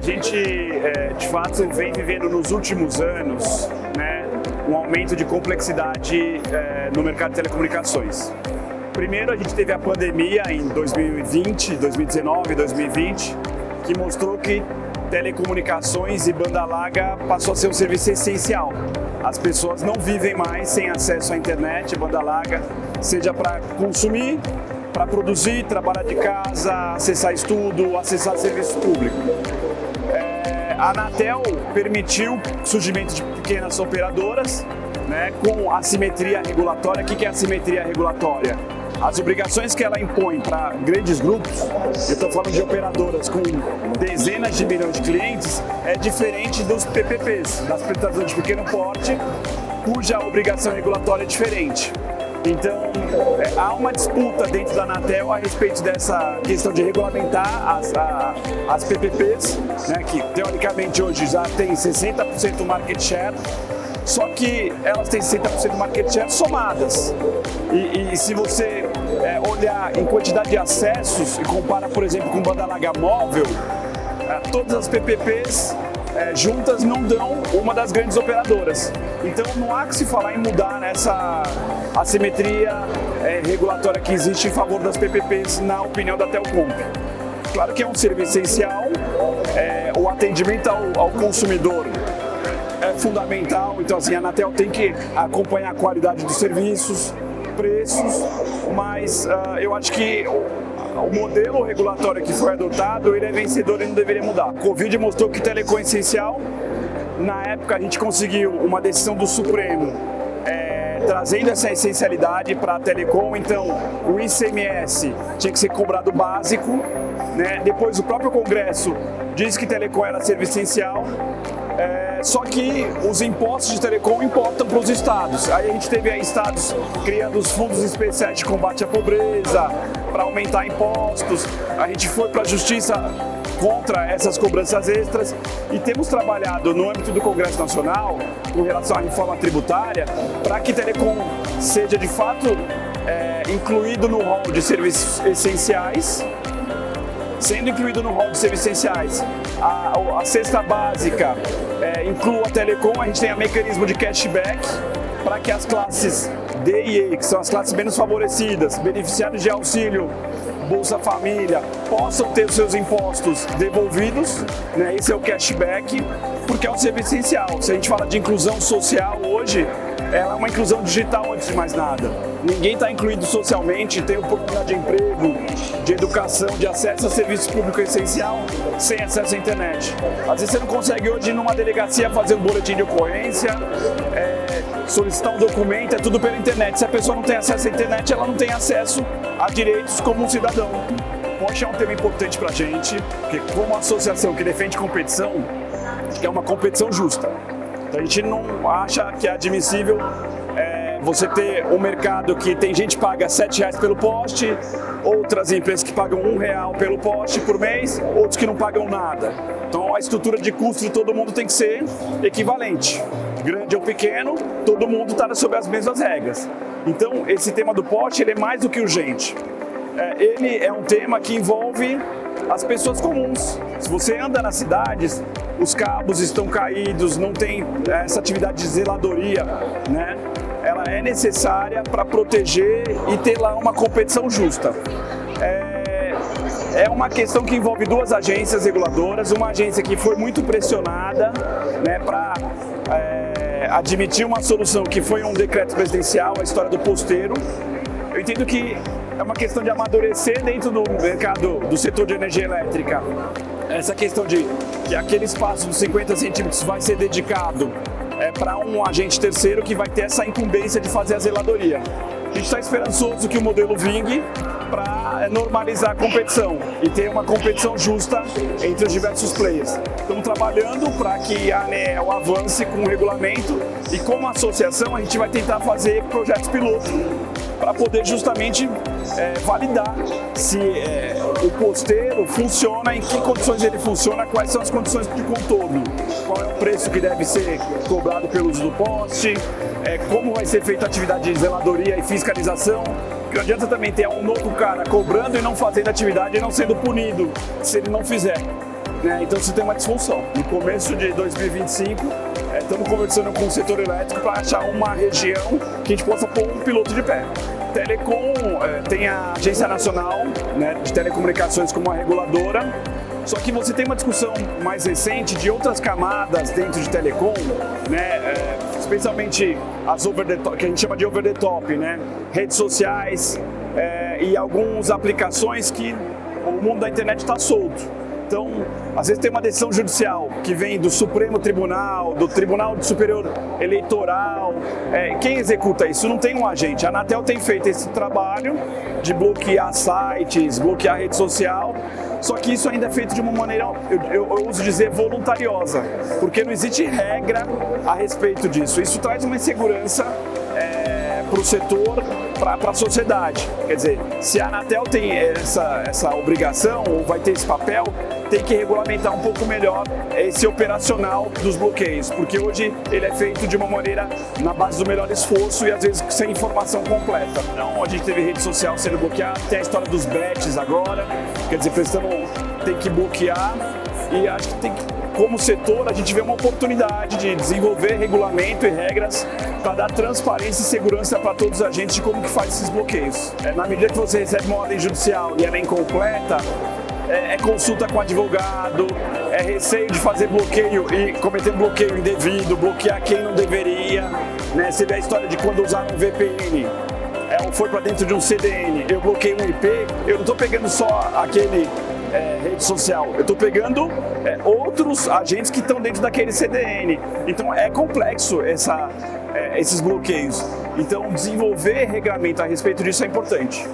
a gente, de fato, vem vivendo nos últimos anos, né, um aumento de complexidade no mercado de telecomunicações. Primeiro, a gente teve a pandemia em 2020, 2019, 2020, que mostrou que telecomunicações e banda larga passou a ser um serviço essencial. As pessoas não vivem mais sem acesso à internet, banda larga, seja para consumir, para produzir, trabalhar de casa, acessar estudo, acessar serviço público. A Anatel permitiu o surgimento de pequenas operadoras, né, com assimetria regulatória. O que é assimetria regulatória? As obrigações que ela impõe para grandes grupos, eu estou falando de operadoras com dezenas de milhões de clientes, é diferente dos PPPs, das prestadoras de pequeno porte, cuja obrigação regulatória é diferente. Então, há uma disputa dentro da Anatel a respeito dessa questão de regulamentar as PPPs, né, que teoricamente hoje já tem 60% do market share, só que elas têm 60% do market share somadas. E se você olhar em quantidade de acessos e compara, por exemplo, com banda larga móvel, todas as PPPs juntas não dão uma das grandes operadoras. Então não há que se falar em mudar nessa assimetria regulatória que existe em favor das PPPs, na opinião da Telcomp. Claro que é um serviço essencial, o atendimento ao consumidor é fundamental, então assim, a Anatel tem que acompanhar a qualidade dos serviços, preços, mas eu acho que o modelo regulatório que foi adotado, ele é vencedor e não deveria mudar. O Covid mostrou que telecom é essencial. Na época a gente conseguiu uma decisão do Supremo trazendo essa essencialidade para a telecom, então o ICMS tinha que ser cobrado básico, né? Depois o próprio Congresso disse que telecom era serviço essencial. Só que os impostos de telecom importam para os estados. Aí a gente teve estados criando os fundos especiais de combate à pobreza, para aumentar impostos. A gente foi para a justiça contra essas cobranças extras e temos trabalhado no âmbito do Congresso Nacional com relação à reforma tributária para que telecom seja de fato incluído no rol de serviços essenciais. Sendo incluído no rol de serviços essenciais, a cesta básica inclua a telecom, a gente tem um mecanismo de cashback para que as classes D e E, que são as classes menos favorecidas, beneficiários de auxílio, Bolsa Família, possam ter os seus impostos devolvidos, né? Esse é o cashback, porque é um serviço essencial. Se a gente fala de inclusão social hoje, ela é uma inclusão digital antes de mais nada. Ninguém está incluído socialmente, tem oportunidade de emprego, de educação, de acesso a serviço público essencial, sem acesso à internet. Às vezes você não consegue hoje ir numa delegacia fazer um boletim de ocorrência, solicitar um documento, é tudo pela internet. Se a pessoa não tem acesso à internet, ela não tem acesso a direitos como um cidadão. Poxa, é um tema importante para a gente, porque como associação que defende competição, que é uma competição justa. Então a gente não acha que é admissível você ter um mercado que tem gente que paga R$7 pelo poste, outras empresas que pagam R$1 pelo poste por mês, outros que não pagam nada. Então a estrutura de custo de todo mundo tem que ser equivalente. Grande ou pequeno, todo mundo está sob as mesmas regras. Então esse tema do poste ele é mais do que urgente. Ele é um tema que envolve as pessoas comuns. Se você anda nas cidades, os cabos estão caídos, não tem essa atividade de zeladoria, né? Ela é necessária para proteger e ter lá uma competição justa. É uma questão que envolve duas agências reguladoras, uma agência que foi muito pressionada, né, para admitir uma solução que foi um decreto presidencial, a história do posteiro. Eu entendo que é uma questão de amadurecer dentro do mercado do setor de energia elétrica. Essa questão de que aquele espaço dos 50 centímetros vai ser dedicado para um agente terceiro que vai ter essa incumbência de fazer a zeladoria. A gente está esperançoso que o modelo vingue para normalizar a competição e ter uma competição justa entre os diversos players. Estamos trabalhando para que a ANEEL avance com o regulamento e como associação a gente vai tentar fazer projetos piloto para poder justamente validar se o posteiro funciona, em que condições ele funciona, quais são as condições de contorno, qual é o preço que deve ser cobrado pelo uso do poste, como vai ser feita a atividade de zeladoria e fiscalização. Porque não adianta também ter um novo cara cobrando e não fazendo atividade e não sendo punido se ele não fizer. né? Então você tem uma disfunção. No começo de 2025, estamos conversando com o setor elétrico para achar uma região que a gente possa pôr um piloto de pé. Telecom tem a Agência Nacional, né, de Telecomunicações como a reguladora, só que você tem uma discussão mais recente de outras camadas dentro de telecom, né, especialmente as over the top, que a gente chama de over the top, né, redes sociais e algumas aplicações que o mundo da internet está solto. Então, às vezes tem uma decisão judicial que vem do Supremo Tribunal, do Tribunal Superior Eleitoral. Quem executa isso? Não tem um agente. A Anatel tem feito esse trabalho de bloquear sites, bloquear rede social, só que isso ainda é feito de uma maneira, eu uso dizer, voluntariosa, porque não existe regra a respeito disso. Isso traz uma insegurança para o setor, para a sociedade. Quer dizer, se a Anatel tem essa obrigação, ou vai ter esse papel, tem que regulamentar um pouco melhor esse operacional dos bloqueios, porque hoje ele é feito de uma maneira na base do melhor esforço e às vezes sem informação completa. Então a gente teve rede social sendo bloqueada, tem a história dos bets agora, quer dizer, tem que bloquear e acho que tem que, como setor, a gente vê uma oportunidade de desenvolver regulamento e regras para dar transparência e segurança para todos os agentes de como que faz esses bloqueios. Na medida que você recebe uma ordem judicial e ela é incompleta, consulta com o advogado, receio de fazer bloqueio e cometer bloqueio indevido, bloquear quem não deveria, né? Você vê a história de quando usaram um VPN, ou foi para dentro de um CDN, eu bloqueei um IP, eu não estou pegando só aquele rede social, eu estou pegando outros agentes que estão dentro daquele CDN. Então é complexo esses bloqueios. Então desenvolver regulamento a respeito disso é importante.